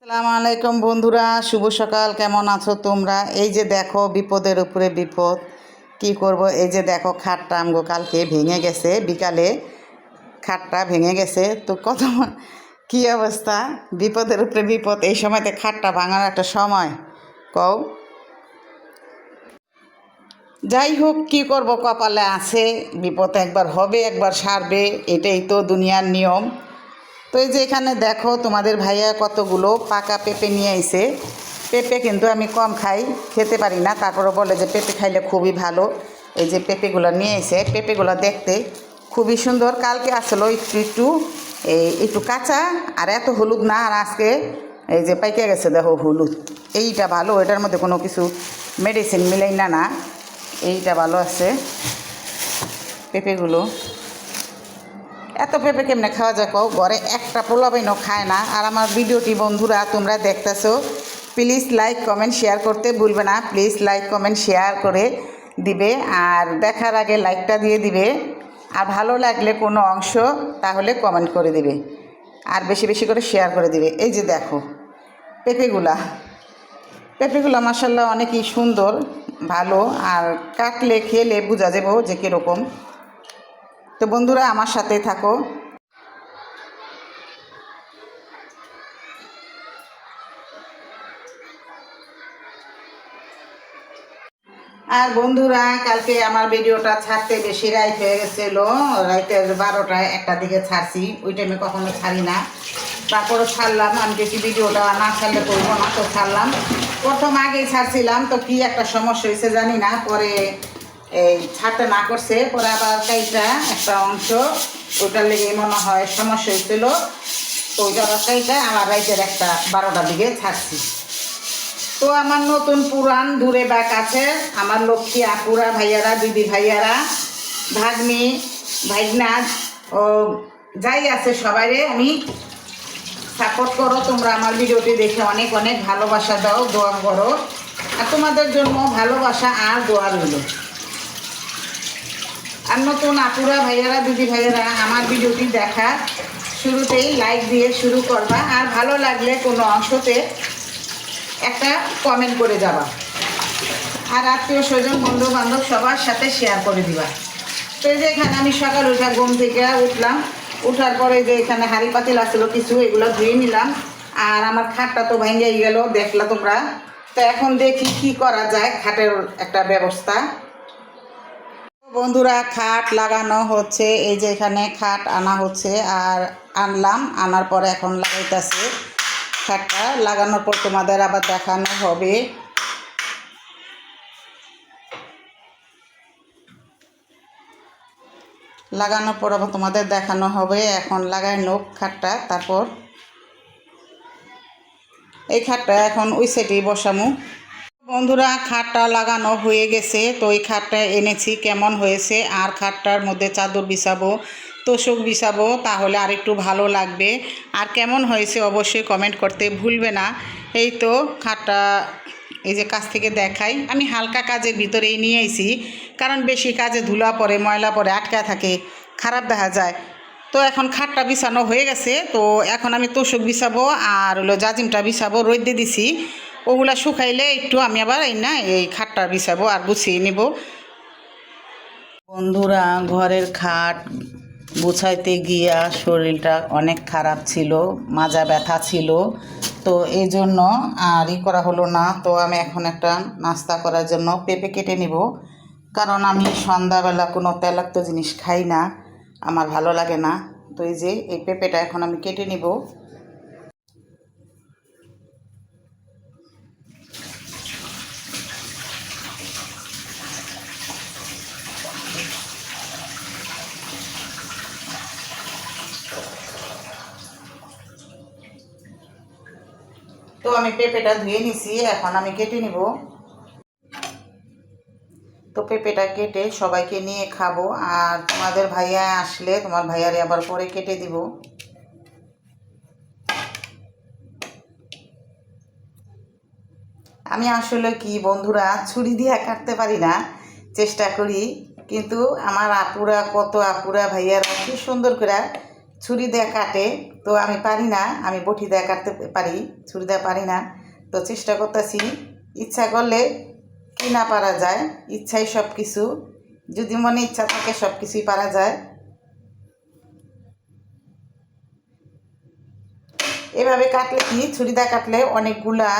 আসসালামু আলাইকুম বন্ধুরা, শুভ সকাল। কেমন আছো তোমরা? এই যে দেখো, বিপদের উপরে বিপদ। কি করব, এই যে দেখো খাটটা আমগো কালকে ভেঙে গেছে, বিকালে খাটটা ভেঙে গেছে। তো কত কি অবস্থা, বিপদের উপরে বিপদ। এই সময়তে খাটটা ভাঙার একটা সময় কও। যাই হোক, কি করব, কপালে আছে। বিপদ একবার হবে একবার সারবে, এটাই তো দুনিয়ার নিয়ম। তো এই যে এখানে দেখো, তোমাদের ভাইয়া কতগুলো পাকা পেঁপে নিয়ে আইছে। পেঁপে কিন্তু আমি কম খাই, খেতে পারি না, তারপরে বলে যে পেঁপে খাইলে খুবই ভালো। এই যে পেঁপেগুলো নিয়ে আইছে, পেঁপেগুলো দেখতে খুবই সুন্দর। কালকে আসলো একটু একটু একটু কাঁচা, আর এত হলুদ না। আর আজকে এই যে পাইকে গেছে, দেখো হলুদ। এইটা ভালো, এটার মধ্যে কোনো কিছু মেডিসিন মিলাই না, না এইটা ভালো আছে পেঁপেগুলো। এত পেঁপে কেমনে খাওয়া যায় কও? ঘরে একটা পোলাপাইনও খায় না। আর আমার ভিডিওটি বন্ধুরা তোমরা দেখতেছো, প্লিজ লাইক কমেন্ট শেয়ার করতে ভুলবে না। প্লিজ লাইক কমেন্ট শেয়ার করে দিবে, আর দেখার আগে লাইকটা দিয়ে দিবে। আর ভালো লাগলে কোনো অংশ তাহলে কমেন্ট করে দিবে, আর বেশি বেশি করে শেয়ার করে দিবে। এই যে দেখো পেঁপেগুলা মাশাআল্লাহ অনেকই সুন্দর, ভালো। আর কাটলে খেলে বোঝা যাবো যে কীরকম। তো বন্ধুরা আমার সাথে থাকো। আর বন্ধুরা, কালকে আমার ভিডিওটা ছাড়তে বেশি রাত হয়ে গেছিলো, রাতের 12টা 1টার দিকে ছাড়ছি। ওই টাইমে কখনো ছাড়ি না, তারপরে ছাড়লাম। আমি বেশি ভিডিওটা না ছাড়লে করবো না, তো ছাড়লাম। প্রথম আগেই ছাড়ছিলাম, তো কি একটা সমস্যা হয়েছে জানি না, পরে এই ছাড়তে না করছে, পরে আবার কাইটা একটা অংশ, ওটার লেগে মনে হয় সমস্যা হয়েছিল। তো ওইটা কাইটা আমার রাতের 12টার দিকে ছাড়ছি। তো আমার নতুন পুরান দূরে বা কাছে আমার লক্ষ্মী আপুরা ভাইয়ারা, দিদি ভাইয়ারা, ভাগ্নি ভাইগনা ও যাই আছে, সবাইরে আমি সাপোর্ট করো। তোমরা আমার ভিডিওটি দেখে অনেক অনেক ভালোবাসা দাও, দোয়া করো। আর তোমাদের জন্য ভালোবাসা আর দোয়া রইল। আর নতুন আপুরা ভাইয়ারা, দিদি ভাইয়ারা, আমার ভিডিওটি দেখা শুরুতেই লাইক দিয়ে শুরু করবা। আর ভালো লাগলে কোনো অংশতে একটা কমেন্ট করে যাবা, আর আত্মীয় স্বজন বন্ধু বান্ধব সবার সাথে শেয়ার করে দিবা। তো এই যে এখানে আমি সকাল উঠা ঘুম থেকে উঠলাম, উঠার পরে যে এখানে হাঁড়ি পাতিল আসলো কিছু, এগুলো ধুয়ে নিলাম। আর আমার খাটটা তো ভেঙে গেল, দেখলা তোমরা। তো এখন দেখি কি করা যায়, খাটের একটা ব্যবস্থা। বন্ধুরা, খাট লাগানো হচ্ছে। এই যে এখানে খাট আনা হচ্ছে, আর আনার পরে এখন লাগাইতেছে। খাটটা লাগানোর পর তোমাদের আবার দেখানো হবে। লাগানোর পর আবার তোমাদের দেখানো হবে। এখন লাগাই নোক খাটটা, তারপর এই খাটটা এখন ওই সাইডেই বসামু। বন্ধুরা, খাটটা লাগানো হয়ে গেছে। তো এই খাটটা এনেছি, কেমন হয়েছে। আর খাটটার মধ্যে চাদর বিছাবো, তোষক বিছাবো, তাহলে আর একটু ভালো লাগবে। আর কেমন হয়েছে অবশ্যই কমেন্ট করতে ভুলবে না। এই তো খাটটা এই যে কাছ থেকে দেখাই। আমি হালকা কাজের ভিতরেই নিয়ে আইছি, কারণ বেশি কাজে ধুলা পড়ে, ময়লা পড়ে, আটকা থাকে, খারাপ দেখা যায়। তো এখন খাটটা বিছানো হয়ে গেছে। তো এখন আমি তোষক বিছাবো, আর হলো জাজিমটা বিছাবো, রোদে দিছি। ওগুলা শুকাইলে একটু আমি আবার এই খাটটা বিছাবো আর গুছিয়ে নিব। বন্ধুরা, ঘরের খাট গুছাইতে গিয়া শরীরটা অনেক খারাপ ছিল, মাজা ব্যথা ছিল। তো এই জন্য আর করা হলো না। তো আমি এখন একটা নাস্তা করার জন্য পেঁপে কেটে নিব, কারণ আমি সন্ধ্যাবেলা কোনো তেলাক্ত জিনিস খাই না, আমার ভালো লাগে না। তো এই যে এই পেঁপেটা এখন আমি কেটে নিব। তো আমি পেঁপেটা ধুয়ে নিছি, এখন আমি কেটে নিব। তো পেঁপেটা কেটে সবাইকে নিয়ে খাবো, আর তোমাদের ভাইয়া আসলে তোমার ভাইয়ারে আবার পরে কেটে দিব। আমি আসলে কি বন্ধুরা, ছুরি দিয়ে কাটতে পারি না, চেষ্টা করি, কিন্তু আমার আপুরা, কত আপুরা ভাইয়ারা কি সুন্দর করে ছুরি দিয়ে কাটে, তো আমি পারি না, আমি বটি দিয়ে কাটতে পারি, ছুরি দিয়ে পারি না। তো চেষ্টা করতেছি, ইচ্ছা করলে কি না পারা যায়, ইচ্ছাই সব কিছু, যদি মনে ইচ্ছা থাকে সব কিছুই পারা যায়। এভাবে কাটলে কি, ছুরি দিয়ে কাটলে অনেকগুলা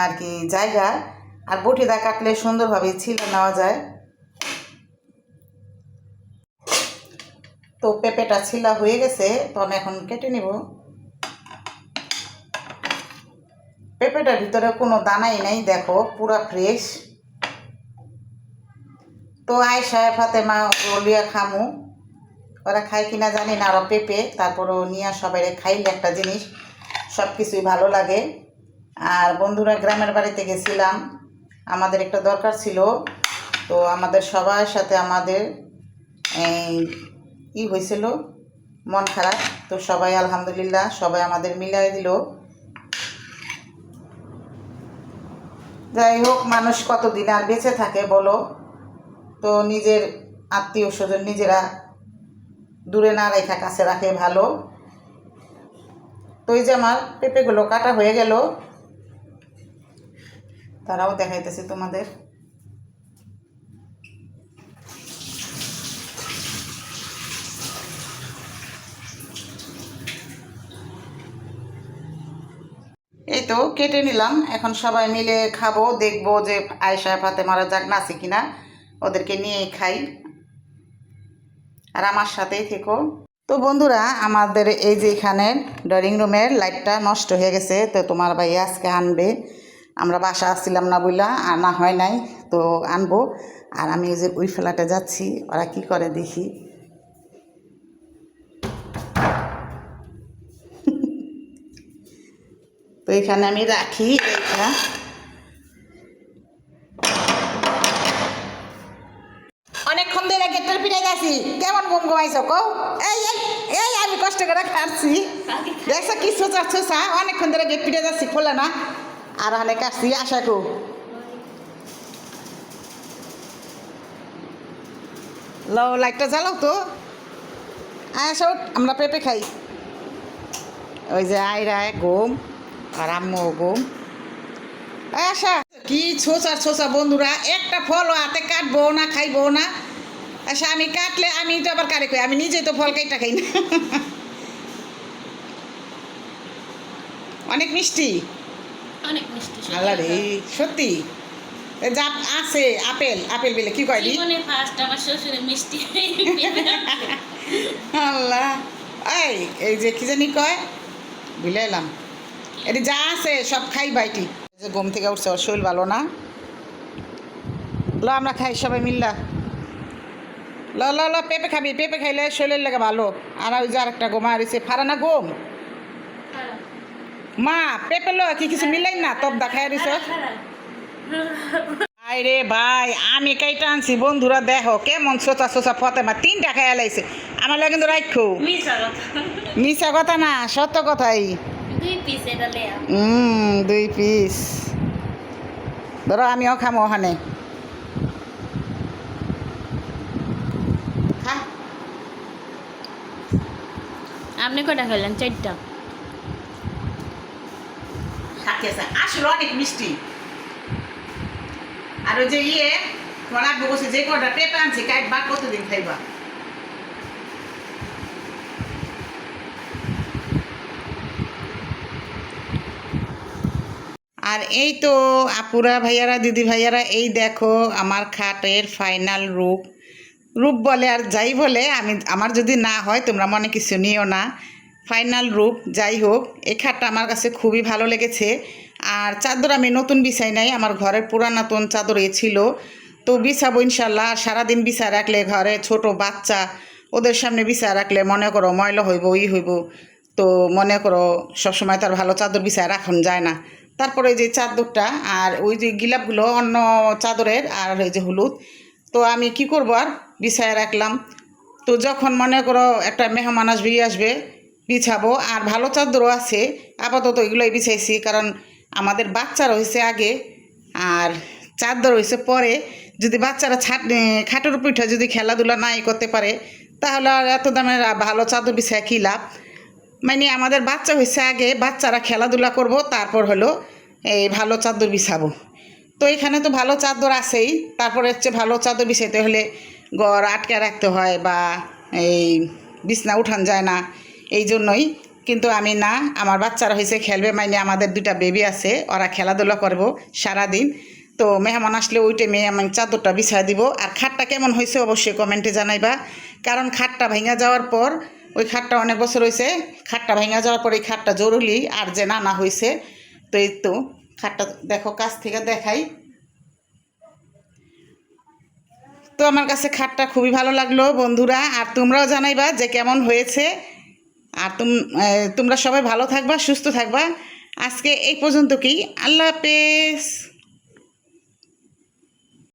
আর কি জায়গা, আর বটি দিয়ে কাটলে সুন্দরভাবে ছিলে নেওয়া যায়। তো পেঁপেটা ছিলা হয়ে গেছে, তো আমি এখন কেটে নিব। পেঁপেটার ভিতরে কোনো দানাই নাই, দেখো পুরা ফ্রেশ। তো আয়শা ফাতেমা লিয়া খামু, ওরা খায় কিনা জানি না, আরও পেঁপে তারপরও নিয়ে সবাই খাইলে একটা জিনিস সব কিছুই ভালো লাগে। আর বন্ধুরা গ্রামের বাড়িতে গেছিলাম, আমাদের একটা দরকার ছিল, তো আমাদের সবার সাথে আমাদের হয়েছিল মন খারাপ, তো সবাই আলহামদুলিল্লাহ সবাই আমাদের মিলাই দিল। যাই হোক, মানুষ কতদিন আর বেঁচে থাকে বলো, তো নিজের আত্মীয় স্বজন নিজেরা দূরে না রেখা কাছে রাখে ভালো। তো এই যে আমার পেঁপেগুলো কাটা হয়ে গেল, তারাও দেখাইতেছি তোমাদের। এই তো কেটে নিলাম, এখন সবাই মিলে খাবো, দেখবো যে আয়শা ফাতেমারা যাক নাচে কিনা, ওদেরকে নিয়েই খাই, আর আমার সাথেই থেকো। তো বন্ধুরা আমাদের এই যে এখানে ড্রয়িং রুমের লাইটটা নষ্ট হয়ে গেছে, তো তোমার ভাই আজকে আনবে, আমরা বাসা আসছিলাম না বইলা আনা হয় নাই, তো আনবো। আর আমি ওই যে ওই ফ্ল্যাটে যাচ্ছি, ওরা কি করে দেখি। তো এখানে আমি রাখি এইটা। অনেকক্ষণ ধরে গেটের পিঠে গেছি, কেমন ঘুম ঘুমাইছো কও? এই এই এই আমি কষ্ট করে খাচ্ছি, দেখছো কি সোচা সোচা, অনেকক্ষণ ধরে গেট পিঠে যাচ্ছি, খোলে না, আর অনেক আসছি। আশা কো লাও, লাইটটা জ্বালাও তো। আসো আমরা পেঁপে খাই। ওই যে আয়রা ঘুম, আর আম্মু ঘুম। আশা কি ছোচা ছোচা বন্ধুরা, একটা ফল হাতে কাটবো না, খাইবো না। আচ্ছা আমি কাটলে আমি তো আবার কারে খাই, আমি নিজে তো ফল কাইটা খাই না। অনেক মিষ্টি, অনেক মিষ্টি আল্লাহ রে, সত্যি যা আছে আপেল, আপেল বেলে কি কয় জীবনে ফার্স্ট আমার শ্বশুরের মিষ্টি। আল্লাহ, এই যে কি জানি কয়, ভুলে এলাম, এটি যা আছে সব খাই বাইটি। যে ঘুম থেকে উঠছে, ওর শরীর ভালো না, ল আমরা খাই সবাই মিল্লা। ল ল ল পেঁপে খাবি, পেঁপে খাইলে শরীরের লাগে ভালো। আর ওই যে আরেকটা গোমা রয়েছে ফারানা গোম, মা পেঁপে লো কি কিছু মিলাই না, তব দেখাই রয়েছ। ভাই রে ভাই, আমি কাইটা আনছি, বন্ধুরা দেখো কেমন সোচা সোচা ফতেমা 3টা খাই লাইছে, আমার লাগে কিন্তু রাখো। মিশা কথা না, সত্য কথাই। 2 পিস ধরো, আমিও খামো ওখানে। আপনি কটা খেলেন? 4টা। আসলে অনেক মিষ্টি। আর ওই যে তোমার বসে যে কটা পেঁপে আনছি, কাটবা কতদিন খাইবা। আর এই তো আপুরা ভাইয়ারা দিদি ভাইয়ারা, এই দেখো আমার খাটের ফাইনাল রূপ। রূপ বলে আর যাই বলে, আমার যদি না হয় তোমরা মনে কিছু নিও না, ফাইনাল রূপ যাই হোক। এই খাটটা আমার কাছে খুবই ভালো লেগেছে। আর চাদর আমি নতুন বিছাই নাই, আমার ঘরের পুরাতন চাদর ছিল, তো বিছাবো ইনশাল্লাহ। আর সারাদিন বিছায় রাখলে ঘরে ছোট বাচ্চা, ওদের সামনে বিছায় রাখলে মনে করো ময়লা হইব, হইব, তো মনে করো সবসময় তার ভালো চাদর বিছায় রাখন যায় না। তারপরে যে চাদরটা আর ওই যে গিলাপগুলো অন্য চাদরের, আর ওই যে হলুদ, তো আমি কি করবো আর বিছায় রাখলাম। তো যখন মনে করো একটা মেহমান আসবে বিছাবো। আর ভালো চাদরও আছে, আপাতত এগুলোই বিছাইছি, কারণ আমাদের বাচ্চারা হয়েছে আগে আর চাদর হয়েছে পরে। যদি বাচ্চারা খাটের উপর উঠে যদি খেলাধুলা নাই করতে পারে, তাহলে আর এত দামের ভালো চাদর বিছায় কী লাভ। মানে আমাদের বাচ্চা হয়েছে আগে, বাচ্চারা খেলাধুলা করব, তারপর হলো এই ভালো চাদর বিছাবো। তো এখানে তো ভালো চাদর আছেই, তারপরে হচ্ছে ভালো চাদর বিছাইতে হলে ঘর আটকে রাখতে হয় বা এই বিছনা উঠান যায় না, এই জন্যই। কিন্তু আমি না, আমার বাচ্চারা হয়েছে খেলবে, মানে আমাদের 2টা বেবি আছে, ওরা খেলাধুলা করবো সারাদিন। তো মেহমান আসলে ওই টাইমে আমি চাদরটা বিছাই দিব। আর খাটটা কেমন হয়েছে অবশ্যই কমেন্টে জানাইবা, কারণ খাটটা ভেঙে যাওয়ার পর, ওই খাটটা অনেক বছর হয়েছে, খাটটা ভেঙে যাওয়ার পর এই খাটটা জরুরি আর যে নানা হয়েছে। তো এই তো খাটটা দেখো, কাছ থেকে দেখাই। তো আমার কাছে খাটটা খুবই ভালো লাগলো বন্ধুরা, আর তোমরাও জানাইবা যে কেমন হয়েছে। আর তোমরা সবাই ভালো থাকবা, সুস্থ থাকবা। আজকে এই পর্যন্ত, কি আল্লাহ হাফেজ।